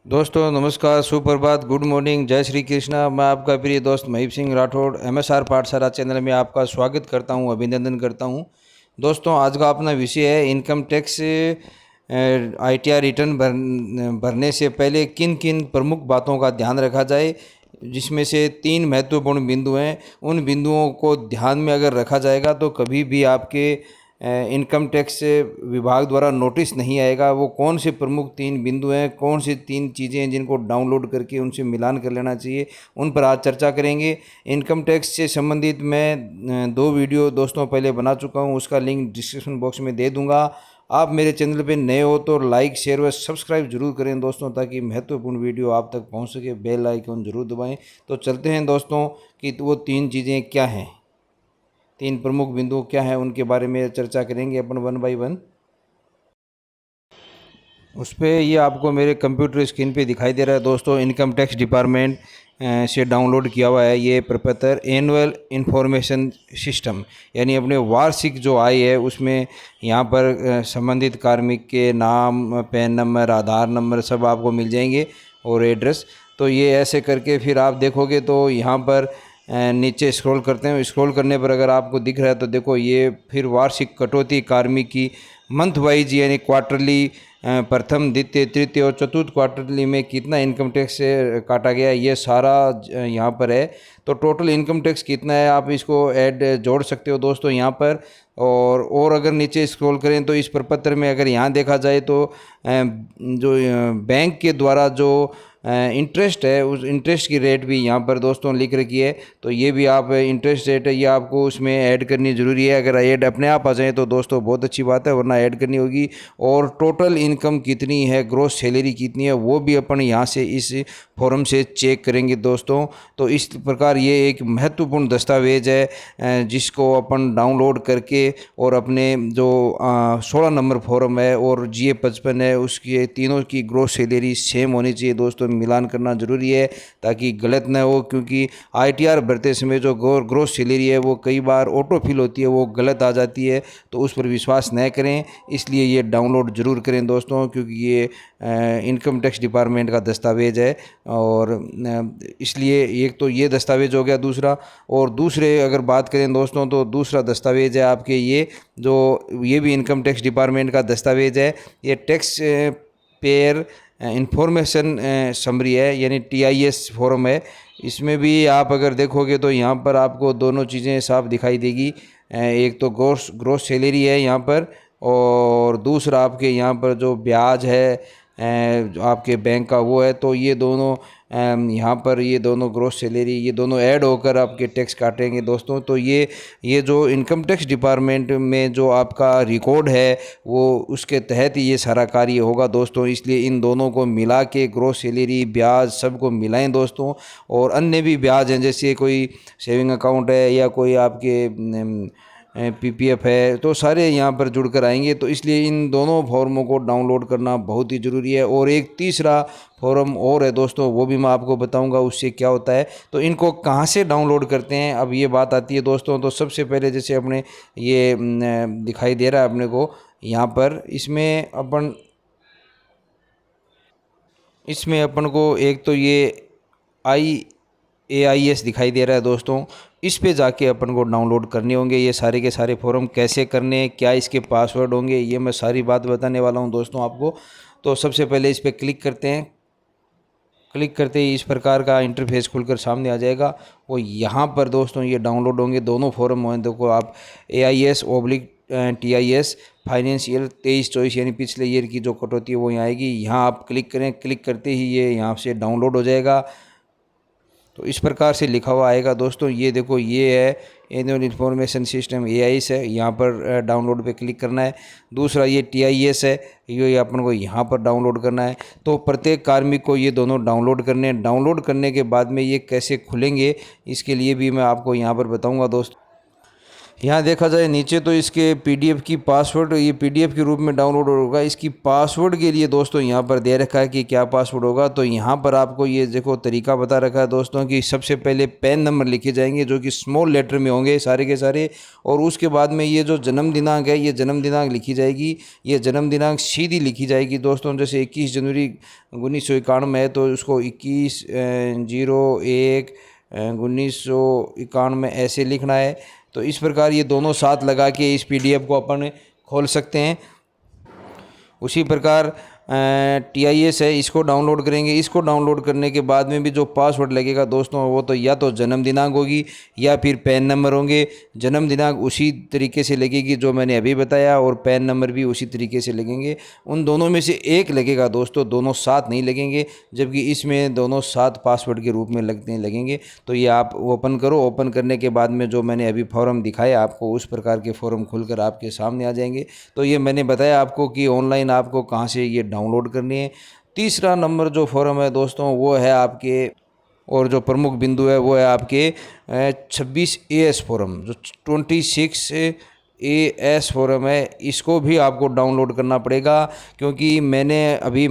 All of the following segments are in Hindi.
दोस्तों नमस्कार, सुप्रभात, गुड मॉर्निंग, जय श्री कृष्णा। मैं आपका प्रिय दोस्त महीप सिंह राठौड़ एमएसआर पाठशाला चैनल में आपका स्वागत करता हूं, अभिनंदन करता हूं। दोस्तों आज का अपना विषय है इनकम टैक्स आईटीआर रिटर्न भरने से पहले किन किन प्रमुख बातों का ध्यान रखा जाए, जिसमें से 3 महत्वपूर्ण बिंदु हैं। उन बिंदुओं को ध्यान में अगर रखा जाएगा तो कभी भी आपके इनकम टैक्स विभाग द्वारा नोटिस नहीं आएगा। वो कौन से प्रमुख 3 बिंदु हैं, कौन सी 3 चीज़ें हैं जिनको डाउनलोड करके उनसे मिलान कर लेना चाहिए, उन पर आज चर्चा करेंगे। इनकम टैक्स से संबंधित मैं 2 वीडियो दोस्तों पहले बना चुका हूं, उसका लिंक डिस्क्रिप्शन बॉक्स में दे दूंगा। आप मेरे चैनल पे नए हो तो लाइक, शेयर व सब्सक्राइब जरूर करें दोस्तों, ताकि महत्वपूर्ण वीडियो आप तक पहुंच सके। बेल आइकन जरूर दबाएं। तो चलते हैं दोस्तों कि वो 3 चीज़ें क्या हैं, 3 प्रमुख बिंदु क्या हैं, उनके बारे में चर्चा करेंगे अपन वन बाय वन। उस पर ये आपको मेरे कंप्यूटर स्क्रीन पे दिखाई दे रहा है दोस्तों, इनकम टैक्स डिपार्टमेंट से डाउनलोड किया हुआ है ये प्रपत्र एनुअल इंफॉर्मेशन सिस्टम, यानी अपने वार्षिक जो आय है उसमें यहाँ पर संबंधित कार्मिक के नाम, पैन नंबर, आधार नंबर सब आपको मिल जाएंगे और एड्रेस। तो ये ऐसे करके फिर आप देखोगे तो यहाँ पर नीचे स्क्रॉल करते हैं। स्क्रॉल करने पर अगर आपको दिख रहा है तो देखो ये फिर वार्षिक कटौती कार्मिक की मंथ वाइज यानी क्वार्टरली, प्रथम, द्वितीय, तृतीय और चतुर्थ क्वार्टरली में कितना इनकम टैक्स से काटा गया, ये सारा यहाँ पर है। तो टोटल इनकम टैक्स कितना है आप इसको ऐड जोड़ सकते हो दोस्तों यहाँ पर। और अगर नीचे स्क्रॉल करें तो इस प्रपत्र में अगर यहाँ देखा जाए तो जो बैंक के द्वारा जो इंटरेस्ट है उस इंटरेस्ट की रेट भी यहाँ पर दोस्तों लिख रखी है। तो ये भी आप इंटरेस्ट रेट है ये आपको उसमें ऐड करनी ज़रूरी है। अगर ऐड अपने आप आ जाए तो दोस्तों बहुत अच्छी बात है, वरना ऐड करनी होगी। और टोटल इनकम कितनी है, ग्रॉस सैलरी कितनी है, वो भी अपन यहाँ से इस फॉर्म से चेक करेंगे दोस्तों। तो इस प्रकार ये एक महत्वपूर्ण दस्तावेज है जिसको अपन डाउनलोड करके और अपने जो 16 नंबर फॉर्म है और GA 55 है उसके तीनों की ग्रॉस सैलरी सेम होनी चाहिए दोस्तों, मिलान करना ज़रूरी है ताकि गलत ना हो। क्योंकि ITR भरते समय जो ग्रॉस सैलरी है वो कई बार ऑटो फिल होती है, वो गलत आ जाती है, तो उस पर विश्वास न करें। इसलिए ये डाउनलोड ज़रूर करें दोस्तों, क्योंकि ये इनकम टैक्स डिपार्टमेंट का दस्तावेज़ है। और इसलिए एक तो ये दस्तावेज हो गया दूसरा। और दूसरे अगर बात करें दोस्तों तो दूसरा दस्तावेज है आपके ये भी इनकम टैक्स डिपार्टमेंट का दस्तावेज है। ये टैक्स पेयर इंफॉर्मेशन समरी है, यानी TIS फॉर्म है। इसमें भी आप अगर देखोगे तो यहाँ पर आपको दोनों चीज़ें साफ दिखाई देगी। एक तो ग्रोस सैलरी है यहाँ पर, और दूसरा आपके यहाँ पर जो ब्याज है जो आपके बैंक का वो है। तो ये दोनों यहाँ पर ये दोनों ग्रॉस सैलरी ये दोनों ऐड होकर आपके टैक्स काटेंगे दोस्तों। तो ये जो इनकम टैक्स डिपार्टमेंट में जो आपका रिकॉर्ड है वो उसके तहत ही ये सारा कार्य होगा दोस्तों। इसलिए इन दोनों को मिला के ग्रॉस सैलरी, ब्याज सबको मिलाएं दोस्तों। और अन्य भी ब्याज हैं, जैसे कोई सेविंग अकाउंट है या कोई आपके PPF है, तो सारे यहाँ पर जुड़कर आएंगे। तो इसलिए इन दोनों फॉर्मों को डाउनलोड करना बहुत ही ज़रूरी है। और एक तीसरा फॉर्म और है दोस्तों, वो भी मैं आपको बताऊंगा उससे क्या होता है। तो इनको कहाँ से डाउनलोड करते हैं, अब ये बात आती है दोस्तों। तो सबसे पहले जैसे अपने ये दिखाई दे रहा है अपने को यहाँ पर, इसमें अपन को एक तो ये AIS दिखाई दे रहा है दोस्तों। इस पे जाके अपन को डाउनलोड करने होंगे ये सारे के सारे फॉर्म। कैसे करने, क्या इसके पासवर्ड होंगे, ये मैं सारी बात बताने वाला हूँ दोस्तों आपको। तो सबसे पहले इस पर क्लिक करते हैं। क्लिक करते ही इस प्रकार का इंटरफेस खुलकर सामने आ जाएगा। वो यहाँ पर दोस्तों ये डाउनलोड होंगे दोनों फॉर्म होंगे। देखो आप AIS/TIS फाइनेंशियल 23-24 यानी पिछले ईयर की जो कटौती है वो यहाँ आएगी। यहाँ आप क्लिक करें, क्लिक करते ही ये यहाँ से डाउनलोड हो जाएगा। तो इस प्रकार से लिखा हुआ आएगा दोस्तों। ये देखो ये है एनुअल इंफॉर्मेशन सिस्टम AIS है, यहाँ पर डाउनलोड पे क्लिक करना है। दूसरा ये TIS है, ये अपन को यहाँ पर डाउनलोड करना है। तो प्रत्येक कार्मिक को ये दोनों डाउनलोड करने हैं। डाउनलोड करने के बाद में ये कैसे खुलेंगे इसके लिए भी मैं आपको यहाँ पर बताऊँगा दोस्तों। यहाँ देखा जाए नीचे तो इसके पीडीएफ की पासवर्ड ये पीडीएफ के रूप में डाउनलोड होगा। इसकी पासवर्ड के लिए दोस्तों यहाँ पर दे रखा है कि क्या पासवर्ड होगा। तो यहाँ पर आपको ये देखो तरीका बता रखा है दोस्तों कि सबसे पहले पैन नंबर लिखे जाएंगे जो कि स्मॉल लेटर में होंगे सारे के सारे, और उसके बाद में ये जो जन्म दिनांक है ये जन्म दिनांक लिखी जाएगी। ये जन्म दिनांक सीधी लिखी जाएगी दोस्तों, जैसे 21 जनवरी 1991 है तो उसको 21/01/1991 ऐसे लिखना है। तो इस प्रकार ये दोनों साथ लगा के इस पीडीएफ को अपन खोल सकते हैं। उसी प्रकार TIS है, इसको डाउनलोड करेंगे। इसको डाउनलोड करने के बाद में भी जो पासवर्ड लगेगा दोस्तों वो तो या तो जन्म दिनांक होगी या फिर पैन नंबर होंगे। जन्म दिनांक उसी तरीके से लगेगी जो मैंने अभी बताया, और पैन नंबर भी उसी तरीके से लगेंगे। उन दोनों में से एक लगेगा दोस्तों, दोनों साथ नहीं लगेंगे, जबकि इसमें दोनों साथ पासवर्ड के रूप में लगेंगे। तो ये आप ओपन करो। ओपन करने के बाद में जो मैंने अभी फॉर्म दिखाया आपको, उस प्रकार के फॉर्म खुलकर आपके सामने आ जाएंगे। तो ये मैंने बताया आपको कि ऑनलाइन आपको कहाँ से ये डाउनलोड करनी है। तीसरा नंबर जो फॉर्म है दोस्तों वो है आपके, और जो प्रमुख बिंदु है वो है आपके 26AS फॉर्म, जो 26AS फॉर्म है। इसको भी आपको डाउनलोड करना पड़ेगा, क्योंकि मैंने अभी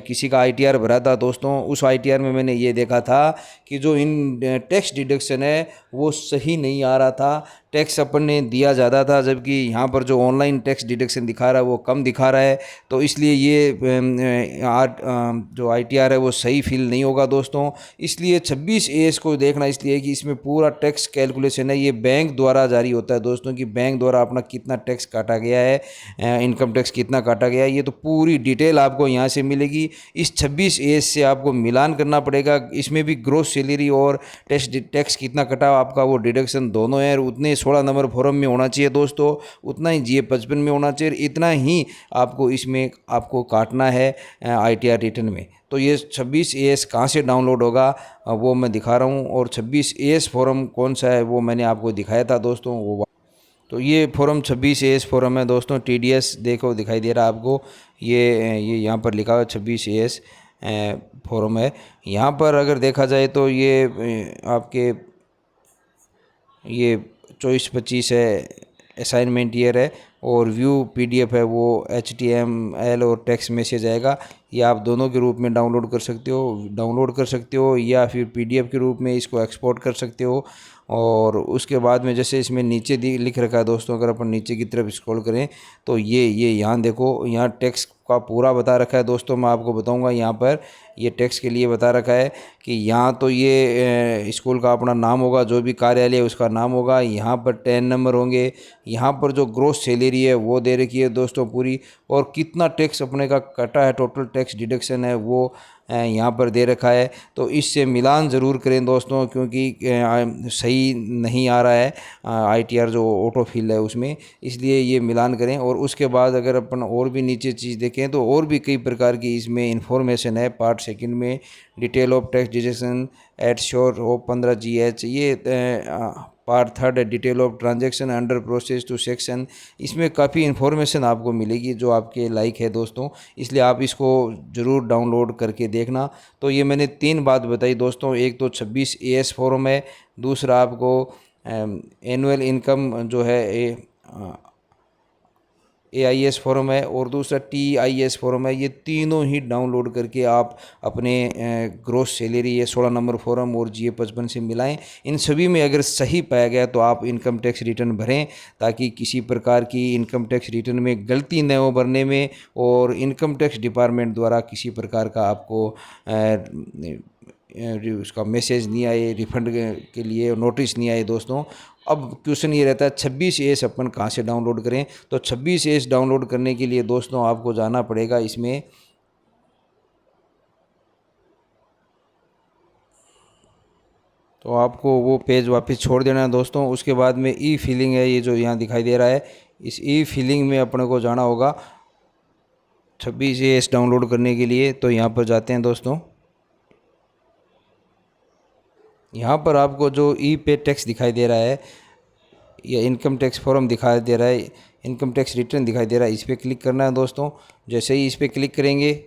किसी का ITR भरा था दोस्तों। उस ITR में मैंने ये देखा था कि जो इन टैक्स डिडक्शन है वो सही नहीं आ रहा था। टैक्स अपन ने दिया ज़्यादा था, जबकि यहाँ पर जो ऑनलाइन टैक्स डिडक्शन दिखा रहा है वो कम दिखा रहा है। तो इसलिए ये जो ITR है वो सही फील नहीं होगा दोस्तों। इसलिए 26AS को देखना इसलिए कि इसमें पूरा टैक्स कैलकुलेशन है। ये बैंक द्वारा जारी होता है दोस्तों, कि बैंक द्वारा अपना कितना टैक्स काटा गया है, इनकम टैक्स कितना काटा गया है, ये तो पूरी डिटेल आपको यहाँ से मिलेगी। इस 26AS से आपको मिलान करना पड़ेगा। इसमें भी ग्रोस सैलरी और टैक्स कितना कटा आपका वो डिडक्शन दोनों है। उतने 16 नंबर फॉर्म में होना चाहिए दोस्तों, उतना ही GA 55 में होना चाहिए, इतना ही आपको इसमें आपको काटना है ITR रिटर्न में। तो ये 26AS कहाँ से डाउनलोड होगा वो मैं दिखा रहा हूँ, और 26AS फॉर्म कौन सा है वो मैंने आपको दिखाया था दोस्तों वो। तो ये फॉर्म 26AS फॉर्म है दोस्तों। TDS देखो दिखाई दे रहा है आपको, ये यहाँ पर लिखा हुआ 26AS फॉर्म है। यहाँ पर अगर देखा जाए तो ये आपके ये 24-25 है, असाइनमेंट ईयर है, और व्यू PDF है वो HTML और टेक्स्ट मैसेज आएगा। ये आप दोनों के रूप में डाउनलोड कर सकते हो या फिर PDF के रूप में इसको एक्सपोर्ट कर सकते हो। और उसके बाद में जैसे इसमें नीचे लिख रखा है दोस्तों, अगर अपन नीचे की तरफ स्क्रॉल करें तो ये यहाँ देखो, यहाँ टैक्स का पूरा बता रखा है दोस्तों। मैं आपको बताऊंगा यहाँ पर ये टैक्स के लिए बता रखा है कि यहाँ तो ये स्कूल का अपना नाम होगा, जो भी कार्यालय है उसका नाम होगा। यहाँ पर 10 नंबर होंगे। यहाँ पर जो ग्रोस सैलरी है वो दे रखी है दोस्तों पूरी, और कितना टैक्स अपने का कटा है, टोटल टैक्स डिडक्शन है वो यहाँ पर दे रखा है। तो इससे मिलान ज़रूर करें दोस्तों, क्योंकि सही नहीं आ रहा है ITR जो ऑटो फिल है उसमें, इसलिए ये मिलान करें। और उसके बाद अगर अपन और भी नीचे चीज़ देखें तो और भी कई प्रकार की इसमें इंफॉर्मेशन है। पार्ट सेकंड में detail of tax deduction at sure of 15GH, ये पार्ट थर्ड है detail of transaction under process to section. इसमें काफ़ी इन्फॉर्मेशन आपको मिलेगी जो आपके लाइक है दोस्तों, इसलिए आप इसको ज़रूर डाउनलोड करके देखना। तो ये मैंने 3 बात बताई दोस्तों, एक तो 26AS फॉर्म है, दूसरा आपको एनुअल इनकम जो है AIS फॉर्म है, और दूसरा TIS फॉर्म है। ये तीनों ही डाउनलोड करके आप अपने ग्रोस सैलरी ये 16 नंबर फॉर्म और GA 55 से मिलाएं। इन सभी में अगर सही पाया गया तो आप इनकम टैक्स रिटर्न भरें, ताकि किसी प्रकार की इनकम टैक्स रिटर्न में गलती न हो भरने में, और इनकम टैक्स डिपार्टमेंट द्वारा किसी प्रकार का आपको उसका मैसेज नहीं आए, रिफंड के लिए नोटिस नहीं आए दोस्तों। अब क्वेश्चन ये रहता है 26AS अपन कहाँ से डाउनलोड करें। तो 26AS डाउनलोड करने के लिए दोस्तों आपको जाना पड़ेगा इसमें, तो आपको वो पेज वापस छोड़ देना है दोस्तों। उसके बाद में E-फिलिंग है, ये जो यहाँ दिखाई दे रहा है, इस E-फिलिंग में अपने को जाना होगा 26AS डाउनलोड करने के लिए। तो यहाँ पर जाते हैं दोस्तों। यहाँ पर आपको जो पे टैक्स दिखाई दे रहा है या इनकम टैक्स फॉर्म दिखाई दे रहा है, इनकम टैक्स रिटर्न दिखाई दे रहा है, इस पर क्लिक करना है दोस्तों। जैसे ही इस पर क्लिक करेंगे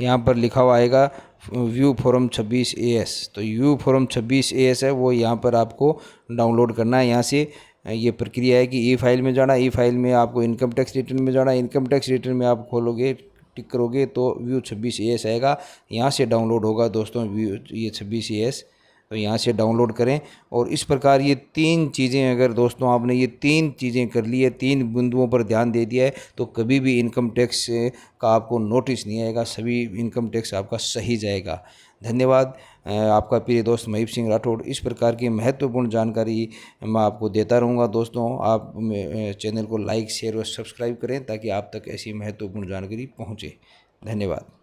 यहाँ पर लिखा हुआ आएगा व्यू फॉर्म 26AS। तो व्यू फॉर्म 26AS है वो यहाँ पर आपको डाउनलोड करना है। यहाँ से ये प्रक्रिया है कि ई फाइल में जाना, ई फाइल में आपको इनकम टैक्स रिटर्न में जाना, इनकम टैक्स रिटर्न में आप खोलोगे, टिक करोगे तो व्यू 26 आएगा, यहाँ से डाउनलोड होगा दोस्तों व्यू ये 26 तो यहाँ से डाउनलोड करें। और इस प्रकार ये 3 चीज़ें अगर दोस्तों आपने ये 3 चीज़ें कर ली है, 3 बिंदुओं पर ध्यान दे दिया है, तो कभी भी इनकम टैक्स का आपको नोटिस नहीं आएगा, सभी इनकम टैक्स आपका सही जाएगा। धन्यवाद। आपका प्रिय दोस्त महीप सिंह राठौड़। इस प्रकार की महत्वपूर्ण जानकारी मैं आपको देता रहूँगा दोस्तों। आप चैनल को लाइक, शेयर और सब्सक्राइब करें ताकि आप तक ऐसी महत्वपूर्ण जानकारी पहुँचे। धन्यवाद।